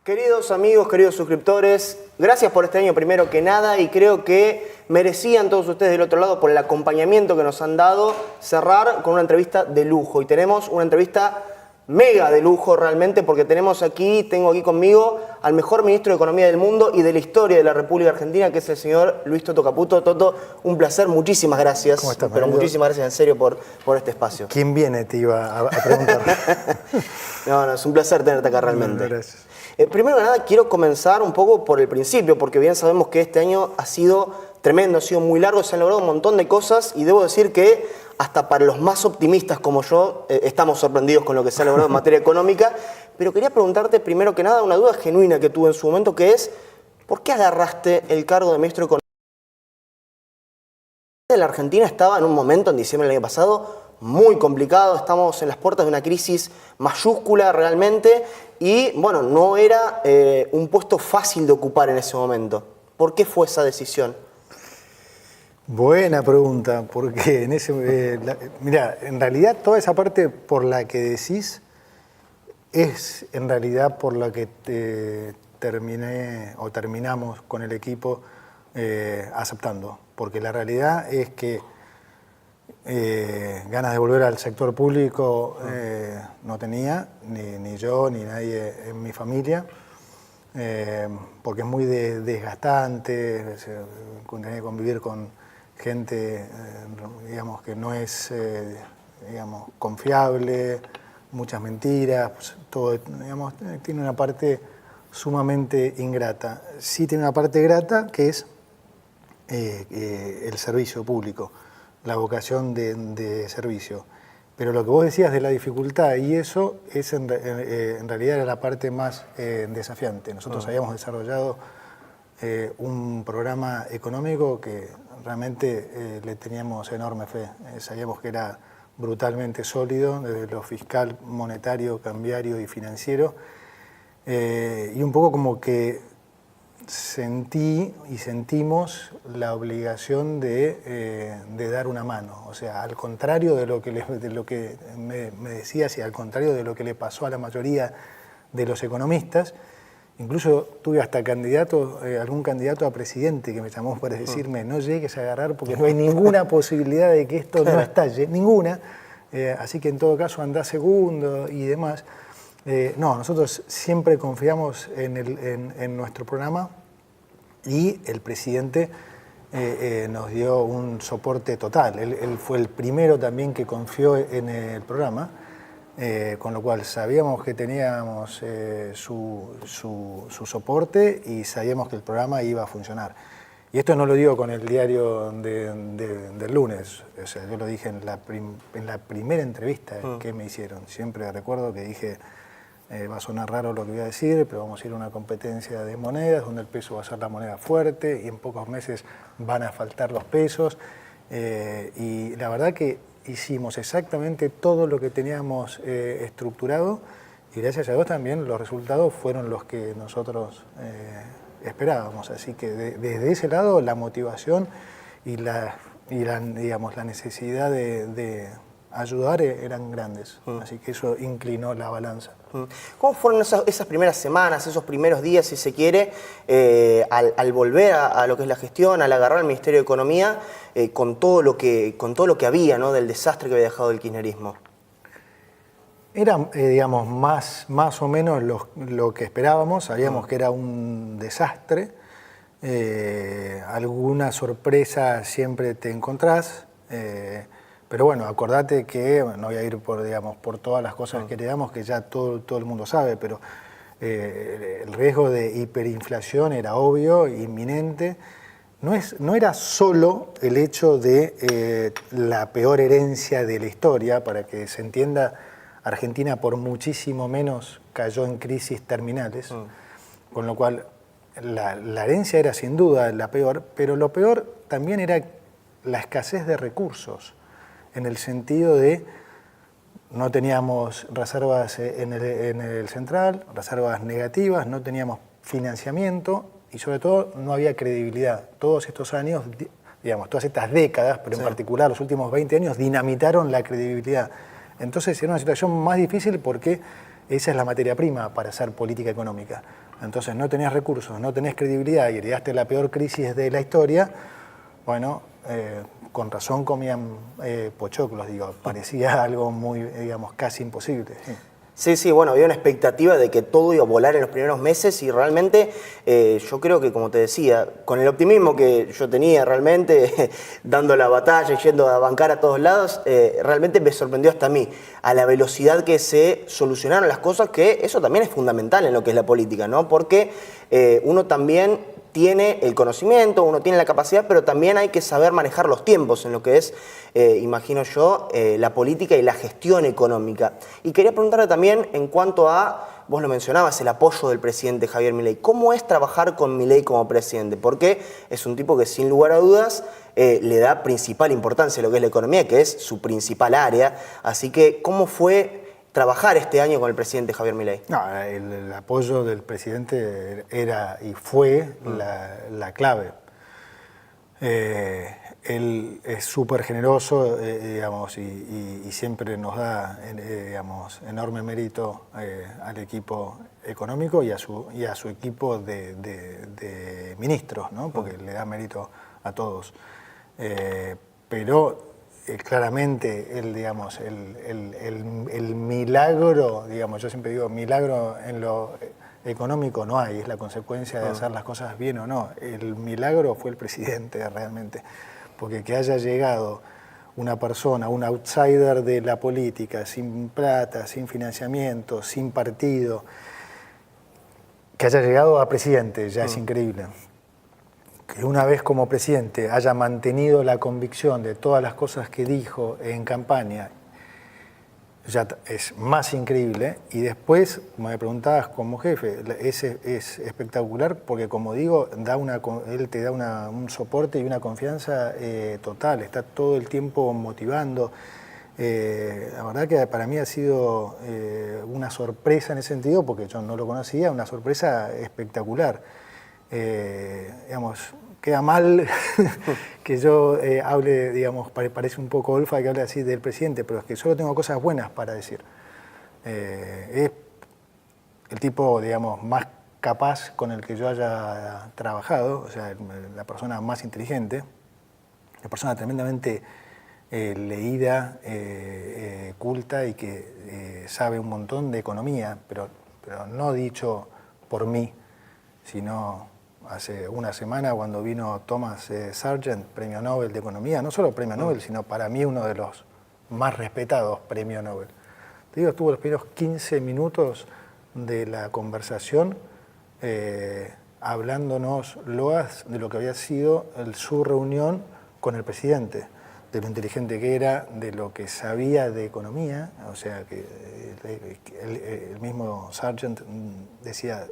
Queridos amigos, queridos suscriptores, gracias por este año primero que nada y creo que merecían todos ustedes del otro lado por el acompañamiento que nos han dado cerrar con una entrevista de lujo. Y tenemos una entrevista mega de lujo realmente porque tengo aquí conmigo al mejor ministro de Economía del mundo y de la historia de la República Argentina, que es el señor Luis Toto Caputo. Toto, un placer, muchísimas gracias. ¿Cómo estás, pero marido? muchísimas gracias en serio por este espacio. ¿Quién viene? Te iba a preguntar. No, es un placer tenerte acá realmente. Bueno, gracias. Primero que nada, quiero comenzar un poco por el principio, porque bien sabemos que este año ha sido tremendo, ha sido muy largo, se han logrado un montón de cosas y debo decir que hasta para los más optimistas como yo, estamos sorprendidos con lo que se ha logrado en materia económica. Pero quería preguntarte primero que nada una duda genuina que tuve en su momento, que es, ¿por qué agarraste el cargo de ministro de Economía? La Argentina estaba en un momento, en diciembre del año pasado, muy complicado, estamos en las puertas de una crisis mayúscula realmente y, bueno, no era un puesto fácil de ocupar en ese momento. ¿Por qué fue esa decisión? Buena pregunta, porque mira, en realidad toda esa parte por la que decís es en realidad por la que terminamos con el equipo aceptando, porque la realidad es que ganas de volver al sector público no tenía, ni yo, ni nadie en mi familia, porque es muy desgastante, tener que convivir con gente digamos, que no es digamos, confiable, muchas mentiras, pues, todo digamos, tiene una parte sumamente ingrata. Sí tiene una parte grata que es el servicio público, la vocación de servicio. Pero lo que vos decías de la dificultad y eso es en realidad era la parte más desafiante. Nosotros habíamos desarrollado un programa económico que realmente le teníamos enorme fe. Sabíamos que era brutalmente sólido desde lo fiscal, monetario, cambiario y financiero. Y un poco como que sentí y sentimos la obligación de dar una mano. O sea, al contrario de lo que me decías y al contrario de lo que le pasó a la mayoría de los economistas, incluso tuve hasta algún candidato a presidente que me llamó para decirme no llegues a agarrar porque no hay ninguna posibilidad de que esto no estalle, ninguna. Así que en todo caso andá segundo y demás. No, nosotros siempre confiamos en nuestro programa y el presidente nos dio un soporte total. Él fue el primero también que confió en el programa, con lo cual sabíamos que teníamos su soporte y sabíamos que el programa iba a funcionar. Y esto no lo digo con el diario del lunes, o sea, yo lo dije en la primera entrevista que me hicieron. Siempre recuerdo que dije, va a sonar raro lo que voy a decir, pero vamos a ir a una competencia de monedas donde el peso va a ser la moneda fuerte y en pocos meses van a faltar los pesos. Y la verdad que hicimos exactamente todo lo que teníamos estructurado y gracias a Dios también los resultados fueron los que nosotros esperábamos. Así que desde ese lado la motivación y digamos, la necesidad de ayudar eran grandes. Así que eso inclinó la balanza. ¿Cómo fueron esas primeras semanas, esos primeros días, si se quiere, al volver a lo que es la gestión, al agarrar el Ministerio de Economía, con todo lo que había, ¿no?, del desastre que había dejado el kirchnerismo? Era, digamos, más o menos lo que esperábamos. Sabíamos que era un desastre. Alguna sorpresa siempre te encontrás. Pero bueno, acordate que, no voy a ir por todas las cosas que heredamos, que ya todo el mundo sabe, pero el riesgo de hiperinflación era obvio, inminente. No era solo el hecho de la peor herencia de la historia, para que se entienda, Argentina por muchísimo menos cayó en crisis terminales, con lo cual la herencia era sin duda la peor, pero lo peor también era la escasez de recursos, en el sentido de no teníamos reservas en el central, reservas negativas, no teníamos financiamiento y sobre todo no había credibilidad. Todos estos años, digamos, todas estas décadas, pero en particular los últimos 20 años, dinamitaron la credibilidad. Entonces era una situación más difícil porque esa es la materia prima para hacer política económica. Entonces no tenés recursos, no tenés credibilidad y heredaste la peor crisis de la historia, bueno, con razón comían pochoclos, digo, parecía algo muy, digamos, casi imposible. Sí, bueno, había una expectativa de que todo iba a volar en los primeros meses y realmente yo creo que, como te decía, con el optimismo que yo tenía realmente, dando la batalla y yendo a bancar a todos lados, realmente me sorprendió hasta a mí, a la velocidad que se solucionaron las cosas, que eso también es fundamental en lo que es la política, ¿no? Porque uno también tiene el conocimiento, uno tiene la capacidad, pero también hay que saber manejar los tiempos en lo que es, imagino yo, la política y la gestión económica. Y quería preguntarle también en cuanto a, vos lo mencionabas, el apoyo del presidente Javier Milei. ¿Cómo es trabajar con Milei como presidente? Porque es un tipo que sin lugar a dudas le da principal importancia a lo que es la economía, que es su principal área. Así que, ¿cómo fue trabajar este año con el presidente Javier Milei? No, el apoyo del presidente era y fue la clave. Él es súper generoso, digamos, y siempre nos da, digamos, enorme mérito al equipo económico y a su equipo de ministros, ¿no? Porque le da mérito a todos. Pero claramente digamos, el milagro, digamos, yo siempre digo, milagro en lo económico no hay, es la consecuencia de hacer las cosas bien o no. El milagro fue el presidente realmente, porque que haya llegado una persona, un outsider de la política, sin plata, sin financiamiento, sin partido, que haya llegado a presidente, ya es increíble. Que una vez como presidente haya mantenido la convicción de todas las cosas que dijo en campaña, ya es más increíble. Y después, como me preguntabas como jefe, es espectacular porque, como digo, él te da un soporte y una confianza total, está todo el tiempo motivando. La verdad que para mí ha sido una sorpresa en ese sentido, porque yo no lo conocía, una sorpresa espectacular. Digamos, queda mal que yo hable, digamos, parece un poco olfa que hable así del presidente, pero es que solo tengo cosas buenas para decir. Es el tipo, digamos, más capaz con el que yo haya trabajado, o sea, la persona más inteligente, la persona tremendamente leída, culta y que sabe un montón de economía, pero no dicho por mí, sino hace una semana cuando vino Thomas Sargent, premio Nobel de Economía, no solo premio Nobel, sino para mí uno de los más respetados premios Nobel. Te digo, estuvo los primeros 15 minutos de la conversación hablándonos loas de lo que había sido su reunión con el presidente, de lo inteligente que era, de lo que sabía de economía, o sea, que el mismo Sargent decía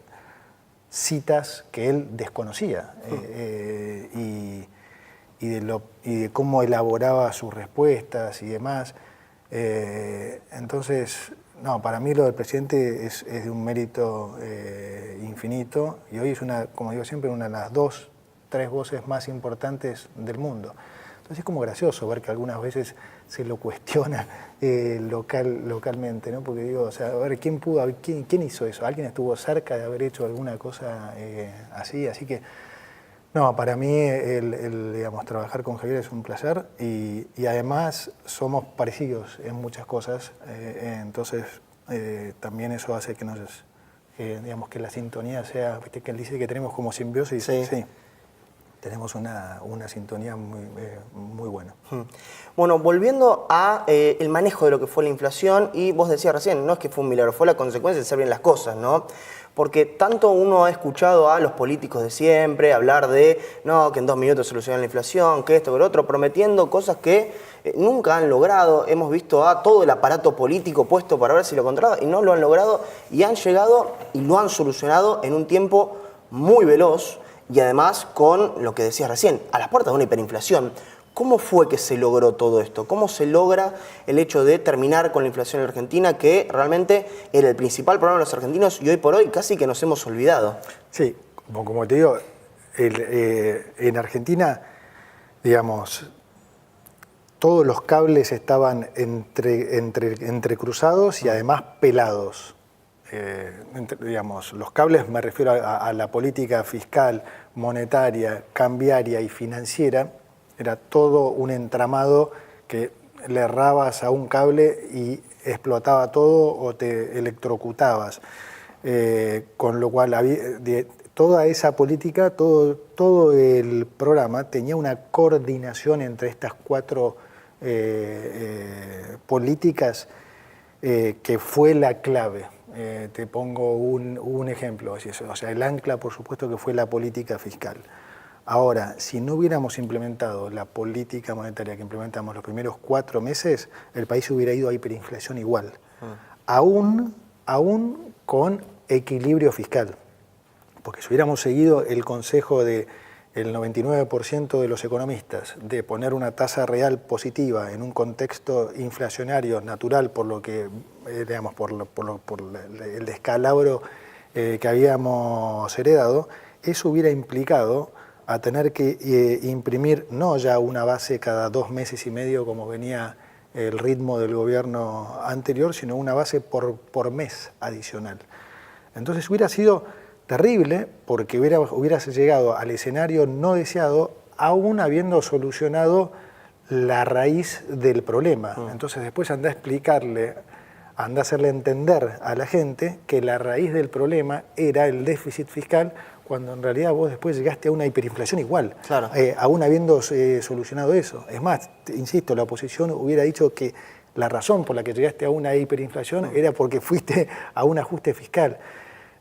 citas que él desconocía y de cómo elaboraba sus respuestas y demás. Entonces, no, para mí lo del presidente es de un mérito infinito y hoy es como digo siempre, una de las 2, 3 voces más importantes del mundo. Entonces es como gracioso ver que algunas veces se lo cuestiona localmente, ¿no? Porque digo, o sea, a ver, ¿quién hizo eso? ¿Alguien estuvo cerca de haber hecho alguna cosa así? Así que, no, para mí digamos, trabajar con Javier es un placer y además somos parecidos en muchas cosas, entonces también eso hace que digamos, que la sintonía sea, viste que él dice que tenemos como simbiosis, sí. Tenemos una sintonía muy buena. Bueno, volviendo a el manejo de lo que fue la inflación, y vos decías recién, no es que fue un milagro, fue la consecuencia de hacer bien las cosas, ¿no? Porque tanto uno ha escuchado a los políticos de siempre hablar de, no, que en 2 minutos solucionan la inflación, que esto, que lo otro, prometiendo cosas que nunca han logrado. Hemos visto a todo el aparato político puesto para ver si lo controlaba y no lo han logrado, y han llegado y lo han solucionado en un tiempo muy veloz. Y además con lo que decías recién, a las puertas de una hiperinflación. ¿Cómo fue que se logró todo esto? ¿Cómo se logra el hecho de terminar con la inflación en Argentina, que realmente era el principal problema de los argentinos y hoy por hoy casi que nos hemos olvidado? Sí, como te digo, en Argentina, digamos, todos los cables estaban entrecruzados y además pelados. digamos, los cables me refiero a la política fiscal, monetaria, cambiaria y financiera, era todo un entramado que le errabas a un cable y explotaba todo o te electrocutabas. Con lo cual toda esa política, todo el programa tenía una coordinación entre estas cuatro políticas que fue la clave. Te pongo un ejemplo. O sea, el ancla, por supuesto, que fue la política fiscal. Ahora, si no hubiéramos implementado la política monetaria que implementamos los primeros 4 meses, el país hubiera ido a hiperinflación igual, aún con equilibrio fiscal. Porque si hubiéramos seguido el consejo del 99% de los economistas de poner una tasa real positiva en un contexto inflacionario natural, por lo que, digamos, por el descalabro que habíamos heredado, eso hubiera implicado a tener que imprimir no ya una base cada 2 meses y medio como venía el ritmo del gobierno anterior, sino una base por mes adicional. Entonces hubiera sido terrible porque hubieras llegado al escenario no deseado aún habiendo solucionado la raíz del problema. Entonces después anda a hacerle entender a la gente que la raíz del problema era el déficit fiscal, cuando en realidad vos después llegaste a una hiperinflación igual, claro. Aún habiendo solucionado eso. Es más, insisto, la oposición hubiera dicho que la razón por la que llegaste a una hiperinflación era porque fuiste a un ajuste fiscal.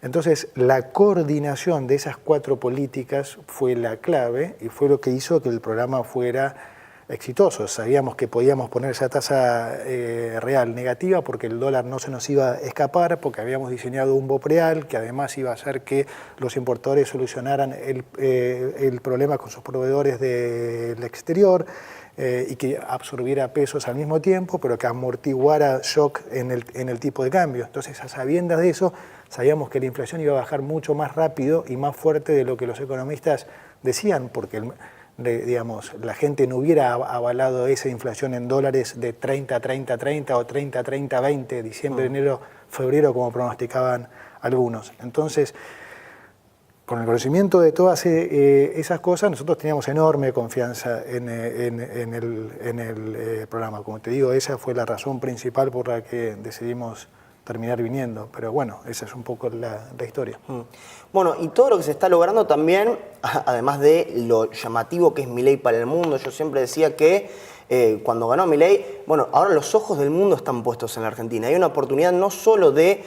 Entonces, la coordinación de esas 4 políticas fue la clave y fue lo que hizo que el programa fuera exitoso. Sabíamos que podíamos poner esa tasa real negativa porque el dólar no se nos iba a escapar, porque habíamos diseñado un BOPREAL que además iba a hacer que los importadores solucionaran el problema con sus proveedores del exterior y que absorbiera pesos al mismo tiempo, pero que amortiguara shock en el tipo de cambio. Entonces, a sabiendas de eso, sabíamos que la inflación iba a bajar mucho más rápido y más fuerte de lo que los economistas decían, porque digamos, la gente no hubiera avalado esa inflación en dólares de 30-30-30 o 30-30-20, diciembre, enero, febrero, como pronosticaban algunos. Entonces, con el conocimiento de todas esas cosas, nosotros teníamos enorme confianza en el programa. Como te digo, esa fue la razón principal por la que decidimos terminar viniendo. Pero bueno, esa es un poco la historia. Bueno, y todo lo que se está logrando también, además de lo llamativo que es Milei para el mundo, yo siempre decía que cuando ganó Milei, bueno, ahora los ojos del mundo están puestos en la Argentina. Hay una oportunidad no solo de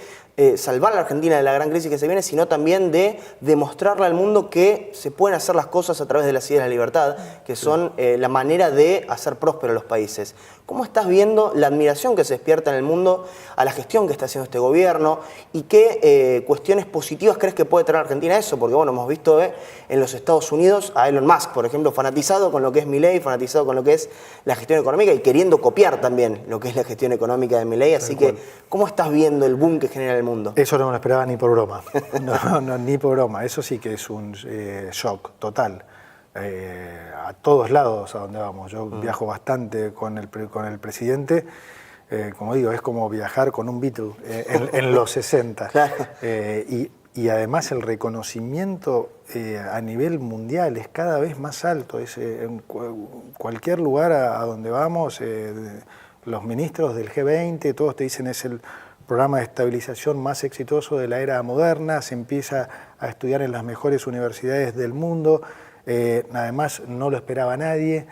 salvar a la Argentina de la gran crisis que se viene, sino también de demostrarle al mundo que se pueden hacer las cosas a través de las ideas de la libertad, que son la manera de hacer prósperos los países. ¿Cómo estás viendo la admiración que se despierta en el mundo a la gestión que está haciendo este gobierno y qué cuestiones positivas crees que puede traer a Argentina eso? Porque bueno, hemos visto en los Estados Unidos a Elon Musk, por ejemplo, fanatizado con lo que es Milei, fanatizado con lo que es la gestión económica y queriendo copiar también lo que es la gestión económica de Milei. Así que, ¿cómo estás viendo el boom que genera el mundo? Eso no me lo esperaba ni por broma. No, ni por broma. Eso sí que es un shock total. A todos lados a donde vamos. Yo viajo bastante con el presidente. Como digo, es como viajar con un Beatle en los 60. Claro. Y además el reconocimiento a nivel mundial es cada vez más alto. En cualquier lugar a donde vamos, los ministros del G20, todos te dicen es el programa de estabilización más exitoso de la era moderna, se empieza a estudiar en las mejores universidades del mundo, además no lo esperaba nadie,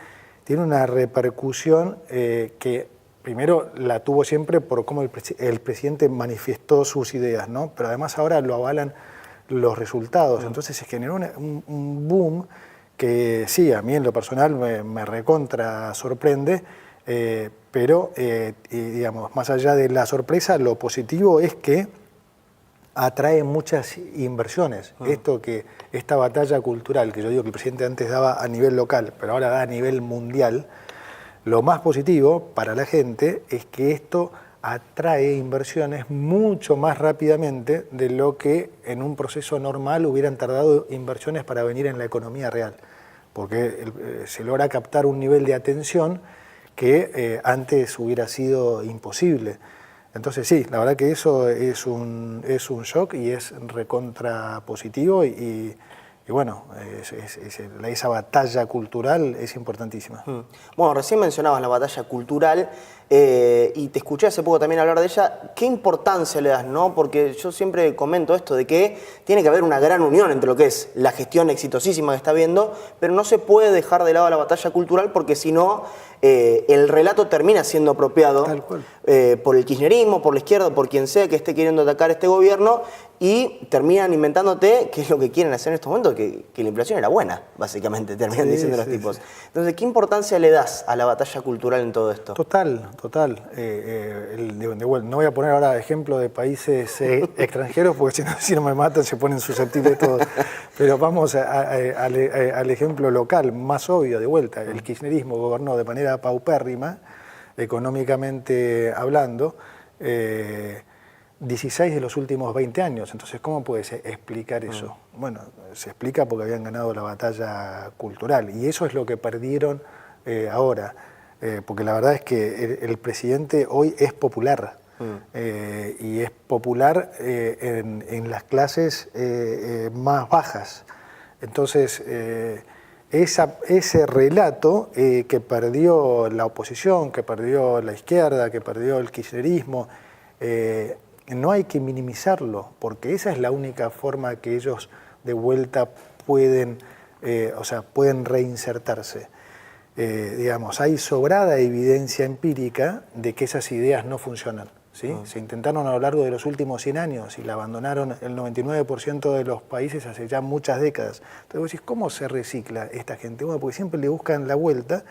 tiene una repercusión que primero la tuvo siempre por cómo el presidente manifestó sus ideas, ¿no? Pero además ahora lo avalan los resultados, entonces se generó un boom que sí, a mí en lo personal me recontra sorprende, pero digamos, más allá de la sorpresa, lo positivo es que atrae muchas inversiones. Esta batalla cultural que yo digo que el presidente antes daba a nivel local, pero ahora da a nivel mundial, lo más positivo para la gente es que esto atrae inversiones mucho más rápidamente de lo que en un proceso normal hubieran tardado inversiones para venir en la economía real, porque se logra captar un nivel de atención que antes hubiera sido imposible. Entonces sí, la verdad que eso es un shock y es recontra positivo y bueno, esa batalla cultural es importantísima. Bueno, recién mencionabas la batalla cultural y te escuché hace poco también hablar de ella. ¿Qué importancia le das, no? Porque yo siempre comento esto de que tiene que haber una gran unión entre lo que es la gestión exitosísima que está habiendo, pero no se puede dejar de lado la batalla cultural porque si no, el relato termina siendo apropiado por el kirchnerismo, por la izquierda, por quien sea que esté queriendo atacar este gobierno y terminan inventándote qué es lo que quieren hacer en estos momentos, que la inflación era buena, básicamente, terminan diciendo los tipos. Entonces, ¿qué importancia le das a la batalla cultural en todo esto? Total. No voy a poner ahora ejemplo de países extranjeros, porque si no me matan, se ponen susceptibles todos. Pero vamos al ejemplo local, más obvio, de vuelta. El kirchnerismo gobernó de manera paupérrima, económicamente hablando, 16 de los últimos 20 años. Entonces, ¿cómo puedes explicar eso? Bueno, se explica porque habían ganado la batalla cultural y eso es lo que perdieron ahora. Porque la verdad es que el presidente hoy es popular y es popular en las clases más bajas. Entonces, ese relato que perdió la oposición, que perdió la izquierda, que perdió el kirchnerismo, no hay que minimizarlo, porque esa es la única forma que ellos de vuelta pueden reinsertarse. Digamos, hay sobrada evidencia empírica de que esas ideas no funcionan, ¿sí? Se intentaron a lo largo de los últimos 100 años y la abandonaron el 99% de los países hace ya muchas décadas. Entonces vos decís, ¿cómo se recicla esta gente? Bueno, porque siempre le buscan la vuelta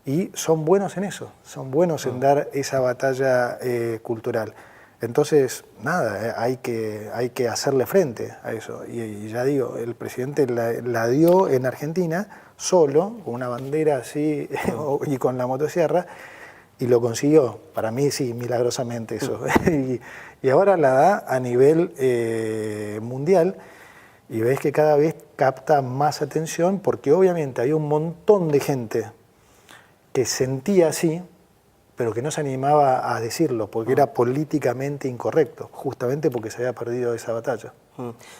y son buenos en eso, son buenos en dar esa batalla cultural. Entonces, nada, hay que hacerle frente a eso. Y ya digo, el presidente la dio en Argentina solo, con una bandera así y con la motosierra, y lo consiguió. Para mí sí, milagrosamente eso. Y ahora la da a nivel mundial y ves que cada vez capta más atención porque obviamente hay un montón de gente que sentía así, pero que no se animaba a decirlo, porque era políticamente incorrecto, justamente porque se había perdido esa batalla.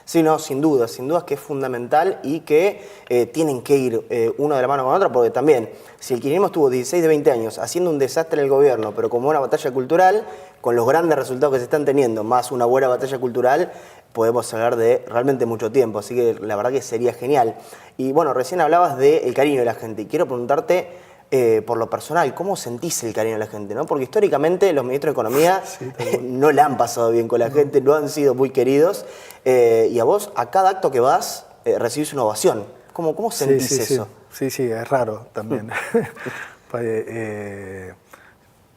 Sí, no, sin duda que es fundamental y que tienen que ir uno de la mano con otra, porque también, si el kirchnerismo estuvo 16 de 20 años haciendo un desastre en el gobierno, pero como una batalla cultural, con los grandes resultados que se están teniendo, más una buena batalla cultural, podemos hablar de realmente mucho tiempo, así que la verdad que sería genial. Y bueno, recién hablabas del cariño de la gente, y quiero preguntarte, por lo personal, ¿cómo sentís el cariño de la gente? ¿No? Porque históricamente los ministros de Economía no la han pasado bien con la gente, no han sido muy queridos. Y a vos, a cada acto que vas, recibís una ovación. ¿Cómo sentís eso? Sí, es raro también.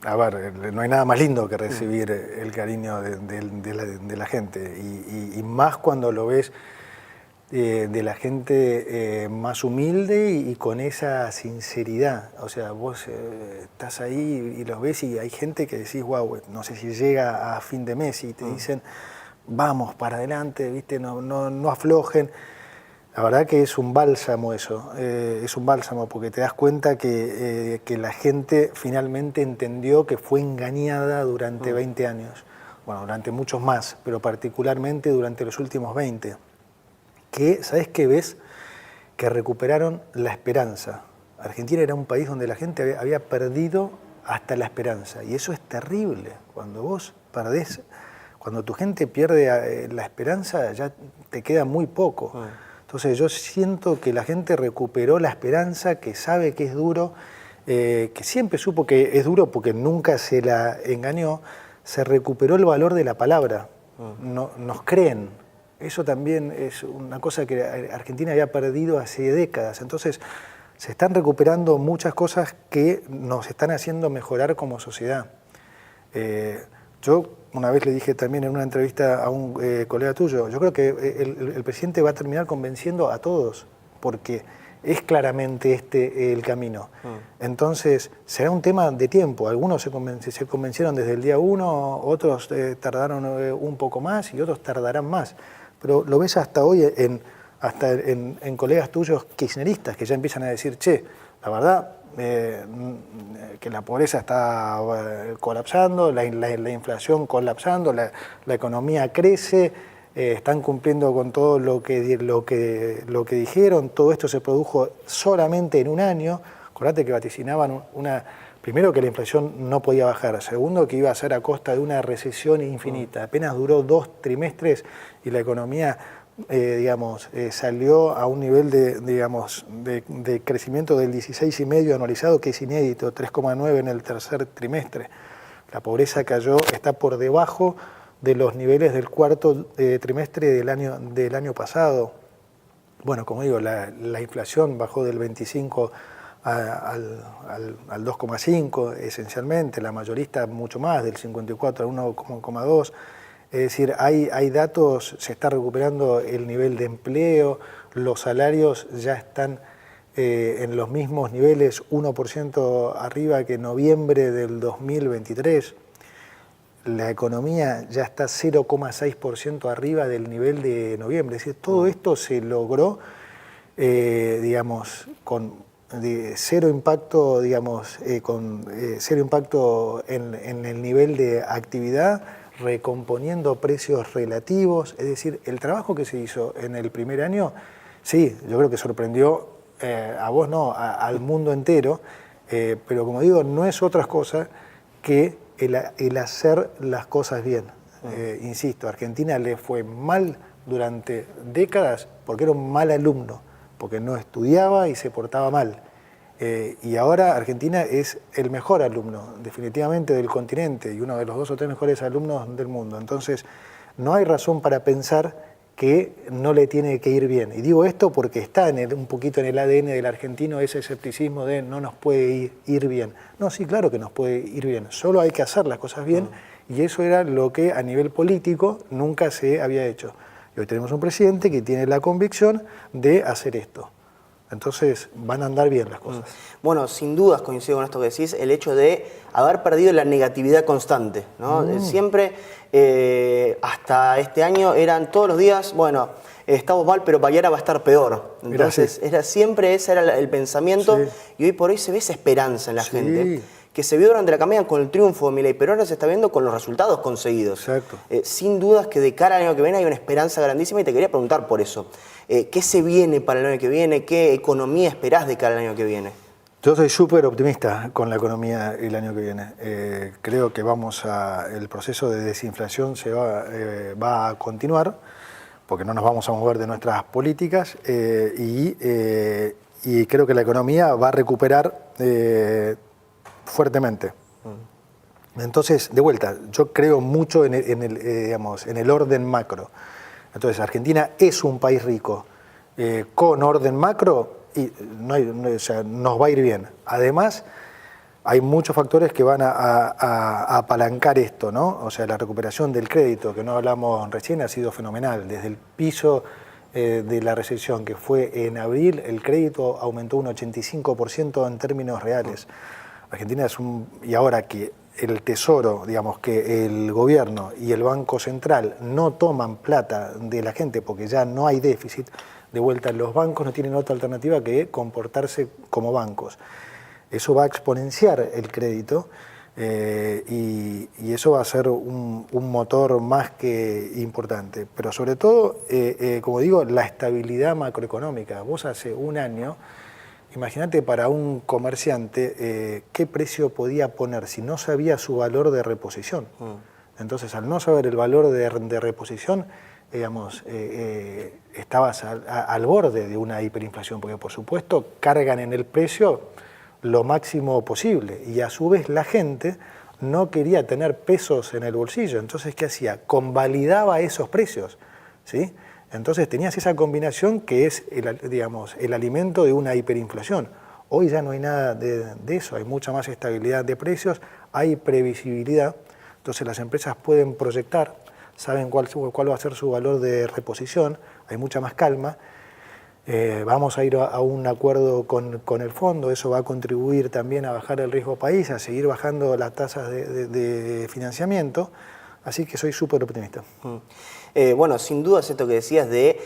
A ver, no hay nada más lindo que recibir el cariño de la gente. Y más cuando lo ves de la gente más humilde y con esa sinceridad. O sea, vos estás ahí y los ves y hay gente que decís, wow, no sé si llega a fin de mes y te dicen, vamos para adelante, ¿viste? No aflojen. La verdad que es un bálsamo eso, es un bálsamo porque te das cuenta que la gente finalmente entendió que fue engañada durante 20 años. Bueno, durante muchos más, pero particularmente durante los últimos 20. Que, ¿sabes qué ves? Que recuperaron la esperanza. Argentina era un país donde la gente había perdido hasta la esperanza. Y eso es terrible. Cuando vos perdés, cuando tu gente pierde la esperanza, ya te queda muy poco. Entonces yo siento que la gente recuperó la esperanza, que sabe que es duro, que siempre supo que es duro porque nunca se la engañó. Se recuperó el valor de la palabra. Nos creen. Eso también es una cosa que Argentina había perdido hace décadas. Entonces, se están recuperando muchas cosas que nos están haciendo mejorar como sociedad. Yo una vez le dije también en una entrevista a un colega tuyo, yo creo que el presidente va a terminar convenciendo a todos, porque es claramente el camino. Entonces, será un tema de tiempo. Algunos se convencieron desde el día 1, otros tardaron un poco más y otros tardarán más. Pero lo ves hasta hoy en colegas tuyos kirchneristas que ya empiezan a decir, che, la verdad, que la pobreza está colapsando, la inflación colapsando, la economía crece, están cumpliendo con todo lo que dijeron. Todo esto se produjo solamente en un año. Acordate que vaticinaban primero que la inflación no podía bajar, segundo que iba a ser a costa de una recesión infinita. Apenas duró 2 trimestres y la economía salió a un nivel de crecimiento del 16,5 anualizado, que es inédito, 3,9 en el tercer trimestre. La pobreza cayó, está por debajo de los niveles del cuarto trimestre del año pasado. Bueno, como digo, la inflación bajó del 25 al 2,5 esencialmente, la mayorista mucho más, del 54 al 1,2. Es decir, hay datos, se está recuperando el nivel de empleo, los salarios ya están en los mismos niveles, 1% arriba que en noviembre del 2023. La economía ya está 0,6% arriba del nivel de noviembre. Es decir, todo esto se logró, con cero impacto, cero impacto en el nivel de actividad, recomponiendo precios relativos. Es decir, el trabajo que se hizo en el primer año, sí, yo creo que sorprendió a vos, no, al mundo entero, pero como digo, no es otra cosa que el hacer las cosas bien. Insisto, a Argentina le fue mal durante décadas porque era un mal alumno, porque no estudiaba y se portaba mal. Y ahora Argentina es el mejor alumno, definitivamente, del continente y uno de los 2 o 3 mejores alumnos del mundo. Entonces, no hay razón para pensar que no le tiene que ir bien. Y digo esto porque está un poquito en el ADN del argentino ese escepticismo de no nos puede ir bien. No, sí, claro que nos puede ir bien, solo hay que hacer las cosas bien, y eso era lo que a nivel político nunca se había hecho. Y hoy tenemos un presidente que tiene la convicción de hacer esto. Entonces van a andar bien las cosas. Bueno, sin dudas coincido con esto que decís, el hecho de haber perdido la negatividad constante, ¿no? Siempre, hasta este año, eran todos los días, bueno, estamos mal, pero mañana va a estar peor. Entonces, siempre ese era el pensamiento, y hoy por hoy se ve esa esperanza en la gente, que se vio durante la campaña con el triunfo de Milei, pero ahora se está viendo con los resultados conseguidos. Exacto. Sin dudas que de cara al año que viene hay una esperanza grandísima, y te quería preguntar por eso. ¿Qué se viene para el año que viene? ¿Qué economía esperás de cara al año que viene? Yo soy súper optimista con la economía el año que viene. Creo que el proceso de desinflación va a continuar, porque no nos vamos a mover de nuestras políticas, y creo que la economía va a recuperar fuertemente. Entonces, de vuelta, yo creo mucho en el orden macro. Entonces, Argentina es un país rico, con orden macro, y nos va a ir bien. Además, hay muchos factores que van a apalancar esto, ¿no? O sea, la recuperación del crédito, que no hablamos recién, ha sido fenomenal. Desde el piso de la recesión, que fue en abril, el crédito aumentó un 85% en términos reales. Argentina y ahora que el Tesoro, que el gobierno y el Banco Central no toman plata de la gente porque ya no hay déficit, de vuelta los bancos no tienen otra alternativa que comportarse como bancos. Eso va a exponenciar el crédito, y eso va a ser un motor más que importante. Pero sobre todo, como digo, la estabilidad macroeconómica. Vos hace un año, imagínate para un comerciante qué precio podía poner si no sabía su valor de reposición. Entonces, al no saber el valor de reposición, estabas al borde de una hiperinflación, porque por supuesto cargan en el precio lo máximo posible, y a su vez la gente no quería tener pesos en el bolsillo. Entonces, ¿qué hacía? Convalidaba esos precios, ¿sí? Entonces tenías esa combinación que es el alimento de una hiperinflación. Hoy ya no hay nada de eso, hay mucha más estabilidad de precios, hay previsibilidad, entonces las empresas pueden proyectar, saben cuál va a ser su valor de reposición, hay mucha más calma. Vamos a ir a un acuerdo con el fondo, eso va a contribuir también a bajar el riesgo país, a seguir bajando las tasas de financiamiento, así que soy súper optimista. Bueno, sin duda es esto que decías de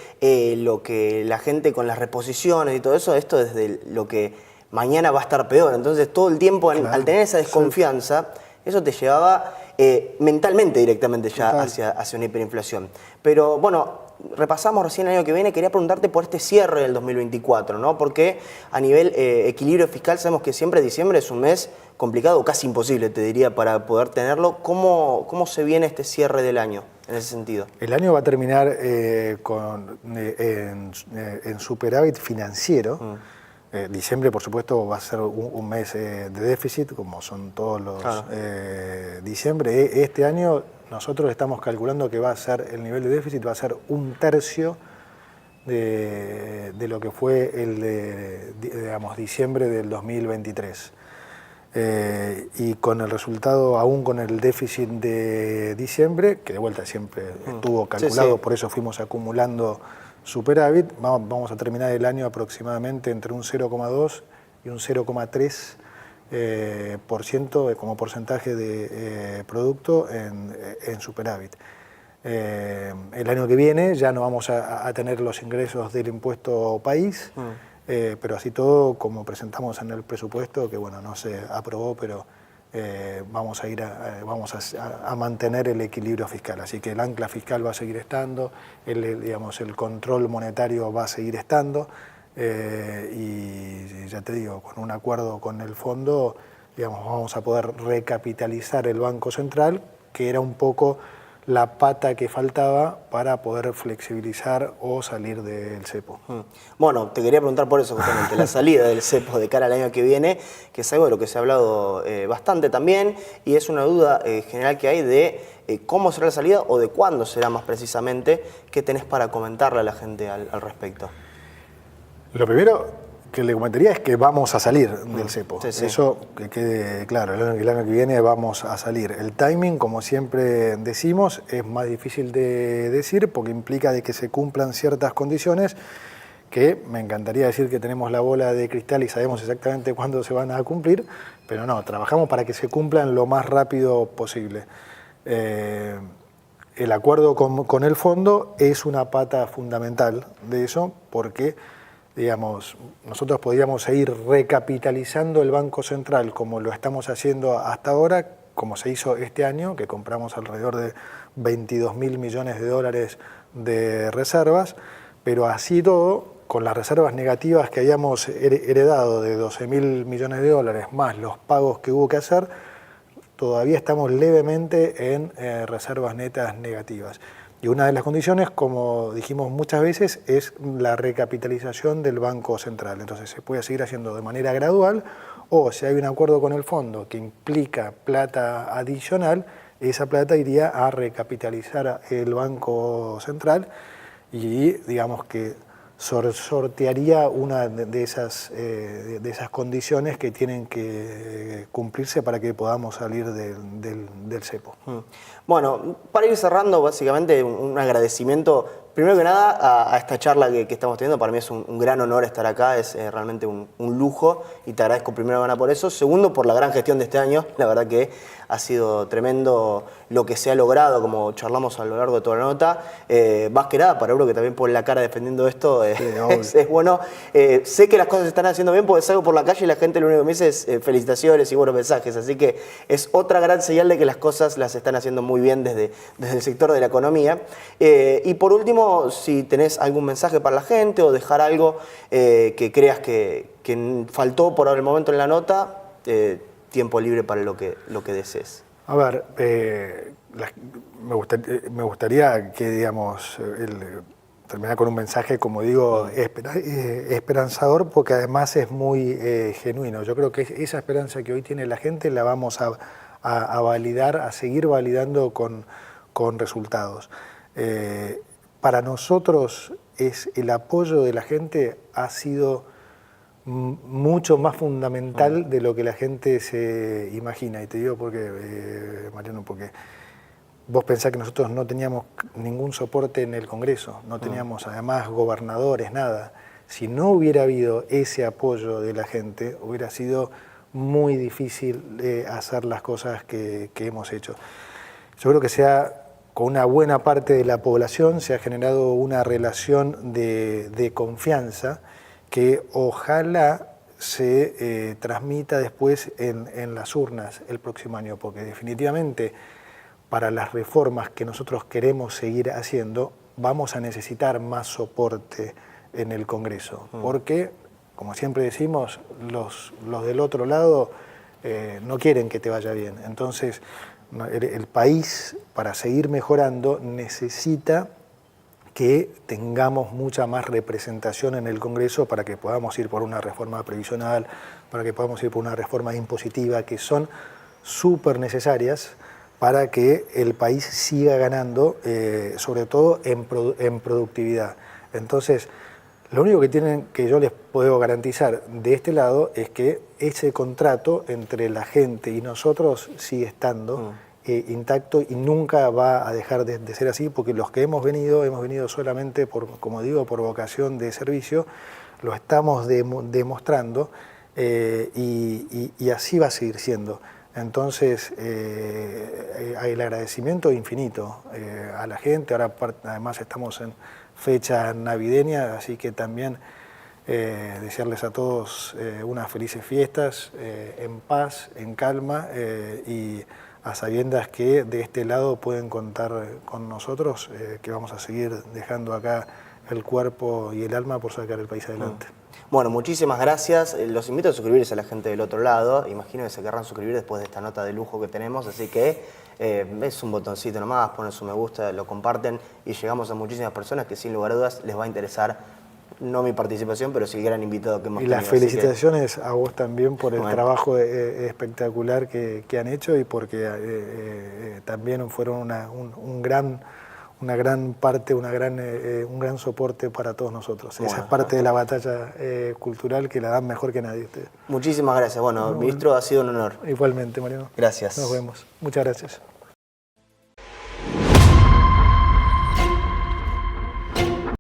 lo que la gente con las reposiciones y todo eso, esto desde lo que mañana va a estar peor. Entonces todo el tiempo, Claro. al tener esa desconfianza, eso te llevaba mentalmente directamente ya hacia una hiperinflación. Pero bueno, repasamos recién el año que viene, quería preguntarte por este cierre del 2024, ¿no? Porque a nivel equilibrio fiscal sabemos que siempre diciembre es un mes complicado, casi imposible, te diría, para poder tenerlo. ¿Cómo se viene este cierre del año en ese sentido? El año va a terminar en superávit financiero. Diciembre, por supuesto, va a ser un mes de déficit, como son todos los diciembre. Este año nosotros estamos calculando que va a ser, el nivel de déficit va a ser 1/3 de lo que fue el digamos, diciembre del 2023. Y con el resultado, aún con el déficit de diciembre, que de vuelta siempre estuvo calculado, por eso fuimos acumulando superávit, vamos a terminar el año aproximadamente entre un 0,2 y un 0,3% como porcentaje de producto en superávit. El año que viene ya no vamos a tener los ingresos del impuesto país, pero así todo, como presentamos en el presupuesto, que bueno, no se aprobó, pero vamos a mantener el equilibrio fiscal. Así que el ancla fiscal va a seguir estando, el control monetario va a seguir estando, y ya te digo, con un acuerdo con el fondo, digamos, vamos a poder recapitalizar el Banco Central, que era un poco la pata que faltaba para poder flexibilizar o salir del cepo. Bueno, te quería preguntar por eso justamente, la salida del cepo de cara al año que viene, que es algo de lo que se ha hablado bastante también, y es una duda general que hay de cómo será la salida o de cuándo será más precisamente. ¿Qué tenés para comentarle a la gente al respecto? Lo primero que le comentaría es que vamos a salir del cepo. Eso que quede claro, el año que viene vamos a salir. El timing, como siempre decimos, es más difícil de decir porque implica de que se cumplan ciertas condiciones que me encantaría decir que tenemos la bola de cristal y sabemos exactamente cuándo se van a cumplir, pero no, trabajamos para que se cumplan lo más rápido posible. El acuerdo con el fondo es una pata fundamental de eso porque, digamos, nosotros podríamos seguir recapitalizando el Banco Central como lo estamos haciendo hasta ahora, como se hizo este año, que compramos alrededor de 22.000 millones de dólares de reservas, pero así todo, con las reservas negativas que habíamos heredado de 12.000 millones de dólares, más los pagos que hubo que hacer, todavía estamos levemente en reservas netas negativas. Y una de las condiciones, como dijimos muchas veces, es la recapitalización del Banco Central. Entonces se puede seguir haciendo de manera gradual o si hay un acuerdo con el fondo que implica plata adicional, esa plata iría a recapitalizar el Banco Central y digamos que sortearía una de esas condiciones que tienen que cumplirse para que podamos salir del cepo. Bueno, para ir cerrando, básicamente un agradecimiento, primero que nada, a esta charla que estamos teniendo. Para mí es un gran honor estar acá, es realmente un lujo y te agradezco primero que nada por eso. Segundo, por la gran gestión de este año, la verdad que ha sido tremendo lo que se ha logrado, como charlamos a lo largo de toda la nota. Más que nada, para uno que también pone la cara defendiendo esto, es bueno. Sé que las cosas se están haciendo bien porque salgo por la calle y la gente lo único que me dice es felicitaciones y buenos mensajes. Así que es otra gran señal de que las cosas las están haciendo muy bien desde el sector de la economía. Y por último, si tenés algún mensaje para la gente o dejar algo que creas que faltó por el momento en la nota, tiempo libre para lo que desees. A ver, me gustaría que, digamos, terminar con un mensaje, como digo, esperanzador, porque además es muy genuino. Yo creo que esa esperanza que hoy tiene la gente la vamos a validar, a seguir validando con resultados. Para nosotros el apoyo de la gente ha sido mucho más fundamental de lo que la gente se imagina. Y te digo porque, Mariano, porque vos pensás que nosotros no teníamos ningún soporte en el Congreso, no teníamos además gobernadores, nada. Si no hubiera habido ese apoyo de la gente, hubiera sido muy difícil hacer las cosas que hemos hecho. Yo creo que con una buena parte de la población se ha generado una relación de confianza que ojalá se transmita después en las urnas el próximo año, porque definitivamente para las reformas que nosotros queremos seguir haciendo vamos a necesitar más soporte en el Congreso, porque, como siempre decimos, los del otro lado no quieren que te vaya bien. Entonces, el país, para seguir mejorando, necesita que tengamos mucha más representación en el Congreso para que podamos ir por una reforma previsional, para que podamos ir por una reforma impositiva, que son súper necesarias para que el país siga ganando, sobre todo en productividad. Entonces, lo único que yo les puedo garantizar de este lado es que ese contrato entre la gente y nosotros sigue estando intacto y nunca va a dejar de ser así, porque los que hemos venido solamente, como digo, por vocación de servicio, lo estamos demostrando y así va a seguir siendo. Entonces, hay el agradecimiento infinito a la gente. Ahora además estamos en fecha navideña, así que también desearles a todos unas felices fiestas, en paz, en calma y a sabiendas que de este lado pueden contar con nosotros, que vamos a seguir dejando acá el cuerpo y el alma por sacar el país adelante. Bueno, muchísimas gracias. Los invito a suscribirse a la gente del otro lado. Imagino que se querrán suscribir después de esta nota de lujo que tenemos, así que es un botoncito nomás, ponen su me gusta, lo comparten y llegamos a muchísimas personas que sin lugar a dudas les va a interesar, no mi participación, pero sí el gran invitado que hemos tenido. Y las felicitaciones a vos también por el trabajo espectacular que han hecho y porque también fueron una gran parte, un gran soporte para todos nosotros. Esa es parte de la batalla cultural que la dan mejor que nadie ustedes. Muchísimas gracias. Bueno, ministro, ha sido un honor. Igualmente, Mariano. Gracias. Nos vemos. Muchas gracias.